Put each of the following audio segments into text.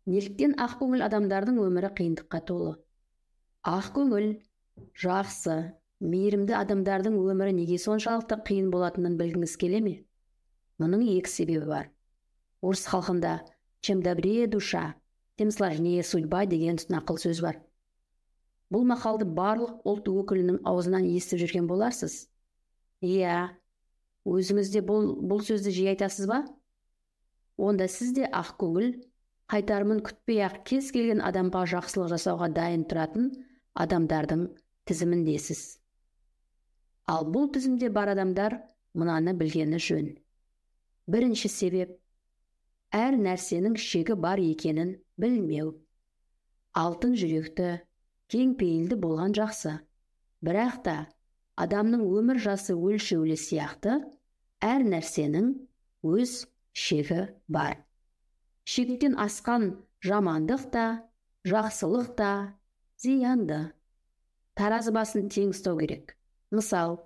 Неліктен ақкөңіл адамдардың өмірі қиындыққа толы? Ақкөңіл, жақсы, мейірімді адамдардың өмірі неге соншалықты қиын болатынын білгіңіз келе ме? Мұның екі себебі бар. Орыс халқында «Чем добрее душа, тем сложнее судьба» деген нақыл сөз бар. Бұл мақалды барлық ұлт өкілінің аузынан естіп жүрген боларсыз. Иә, өзіңізде бұл сөзді жиі айтасыз ба? Онда сізде ақкөңіл, қайтарымын күтпей-ақ кез келген адамға жақсылық жасауға дайын тұратын адамдардың тізіміндесіз. Ал бұл тізімде бар адамдар мынаны білгені жөн. Бірінші себеп, әр нәрсенің шегі бар екенін білмеу. Алтын жүректі, кең пейілді болған жақсы. Бірақ та адамның өмір жасы өлшеулі сияқты, әр нәрсенің өз шегі бар. Шектен асқан жамандық та, жақсылық та зиянды. Таразы басын тең ұстау керек. Мысал,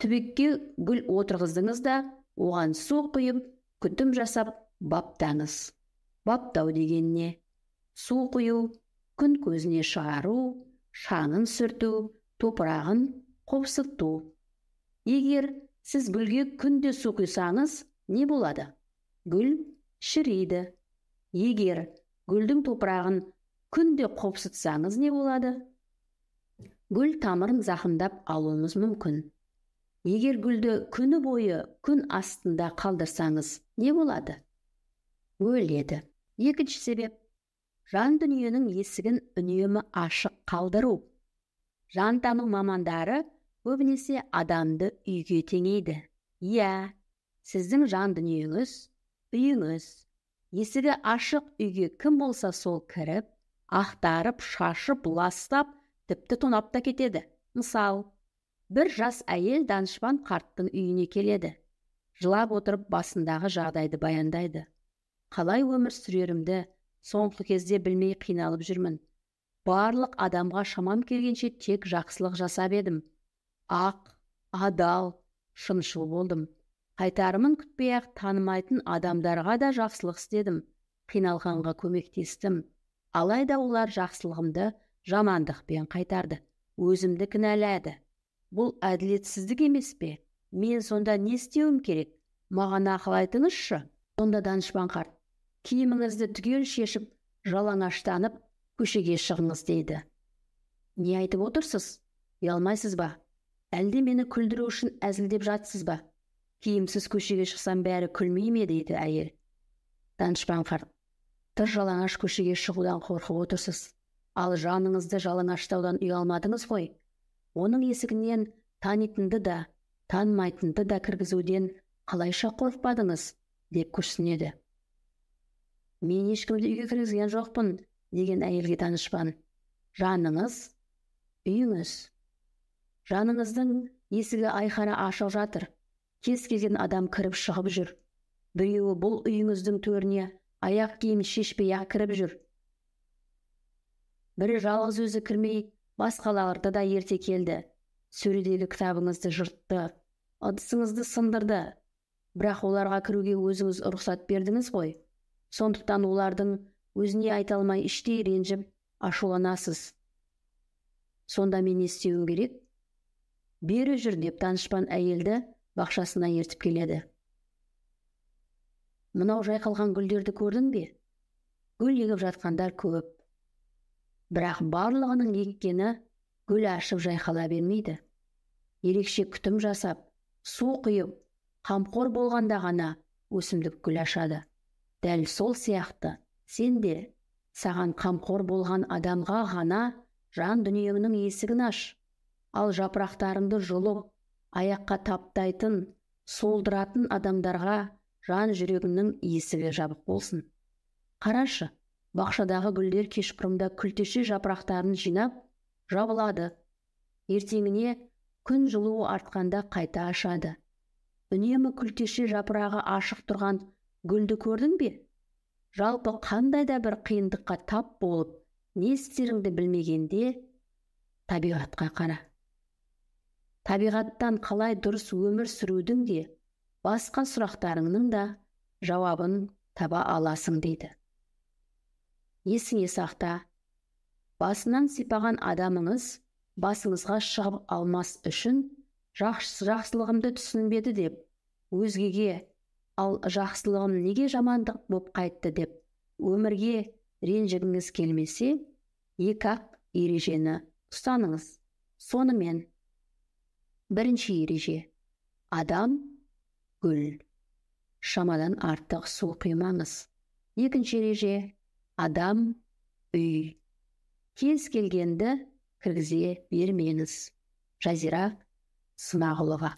түбекке гүл отырғыздыңыз да, оған су құйып, күтім жасап, баптаңыз. Баптау деген не? Су құю, күн көзіне шығару, шаңын сүрту, топырағын қопсыту. Егер сіз гүлге күнде су құйсаңыз, не болады? Гүл шірейді. Егер гүлдің топырағын күнде қопсытсаңыз, не болады? Гүл тамырын зақымдап алуыңыз мүмкін. Егер гүлді күні бойы күн астында қалдырсаңыз, не болады? Өледі. Екінші себеп, жан дүниенің есігін үнемі ашық қалдыру. Жантану мамандары көбінесе адамды үйге теңейді. Иә, сіздің жан дүниеңіз, үйіңіз. Есігі ашық үйге кім болса сол кіріп, ақтарып, шашып, ластап, тіпті тонап та кетеді. Мысал, бір жас әйел данышпан қарттың үйіне келеді. Жылап отырып басындағы жағдайды баяндайды. Қалай өмір сүрерімді соңғы кезде білмей қиналып жүрмін. Барлық адамға шамам келгенше тек жақсылық жасап едім. Ақ, адал, шыншыл болдым. Қайтарымын күтпей-ақ танымайтын адамдарға да жақсылық істедім. Қиналғанға көмектестім. Алайда олар жақсылығымды жамандықпен қайтарды. Өзімді кінәлады. Бұл әділетсіздік емес пе? Мен сонда не істеуім керек? Маған ақыл айтыңызшы. Сонда данышпан қарт, киіміңізді түгел шешіп, жалаңаштанып, көшеге шығыңыз дейді. Не айтып отырсыз? Ұялмайсыз ба? Әлде мені күлдіру үшін әзілдеп жатсыз ба? Киімсіз көшеге шықсам бәрі күлмей ме, дейді әйел. Данышпан қарт, тыр жалаңаш көшеге шығудан қорқып отырсыз. Ал жаныңызды жалаңаштаудан ұялмадыңыз ғой. Оның есігінен танитынды да, танымайтынды да кіргізуден қалайша қорықпадыңыз, деп күрсінеді. Мен ешкімді үйге кіргізген жоқпын, деген әйелге данышпан. Жаныңыз, үйіңіз. Жаныңыздың есігі айқара ашық жатыр. Кез келген адам кіріп шығып жүр. Біреуі бұл үйіңіздің төріне аяқ киім шешпей-ақ кіріп жүр. Бірі жалғыз өзі кірмей, басқаларды да ерте келді. Сөредегі кітабыңызды жыртты, ыдысыңызды сындырды. Бірақ оларға кіруге өзіңіз рұқсат бердіңіз ғой. Сондықтан олардың өзіне айта алмай іштей ренжіп, ашуланасыз. Сонда мен не істеуім керек? Бері жүр, деп данышпан әйелді бақшасына ертіп келеді. Мынау жайқалған гүлдерді көрдің бе? Гүл егіп жатқандар көп. Бірақ барлығының еккені гүл ашып жайқала бермейді. Ерекше күтім жасап, су құйып, қамқор болғанда ғана өсімдік гүл ашады. Дәл сол сияқты, сен де саған қамқор болған адамға ғана жан дүниеңнің есігін аш. Ал жапырақтарыңды жұлып, аяққа таптайтын, солдыратын адамдарға жан жүрегіңнің есігі жабық болсын. Қарашы, бақшадағы гүлдер кешқұрымда күлтеше жапырақтарын жинап, жабылады. Ертеңіне күн жылуы артқанда қайта ашады. Үнемі күлтеше жапырағы ашық тұрған гүлді көрдің бе? Жалпы қандай да бір қиындыққа тап болып, не істеріңді білмегенде табиғатқа қара. Табиғаттан қалай дұрыс өмір сүрудің де, басқа сұрақтарыңның да жауабын таба аласың, дейді. Есіңе сақта, басынан сипаған адамыңыз басыңызға шығып алмас үшін жақсылығымды түсінбеді деп, өзгеге, ал жақсылығым неге жамандық боп қайтты деп, өмірге ренжігіңіз келмесе, екі-ақ ережені ұстаныңыз. Сонымен, бірінші ереже: адам гүл, шамадан артық су құймаңыз. Екінші ереже: адам үй, кез келгенді кіргізе бермеңіз. Жазира Смағұлова.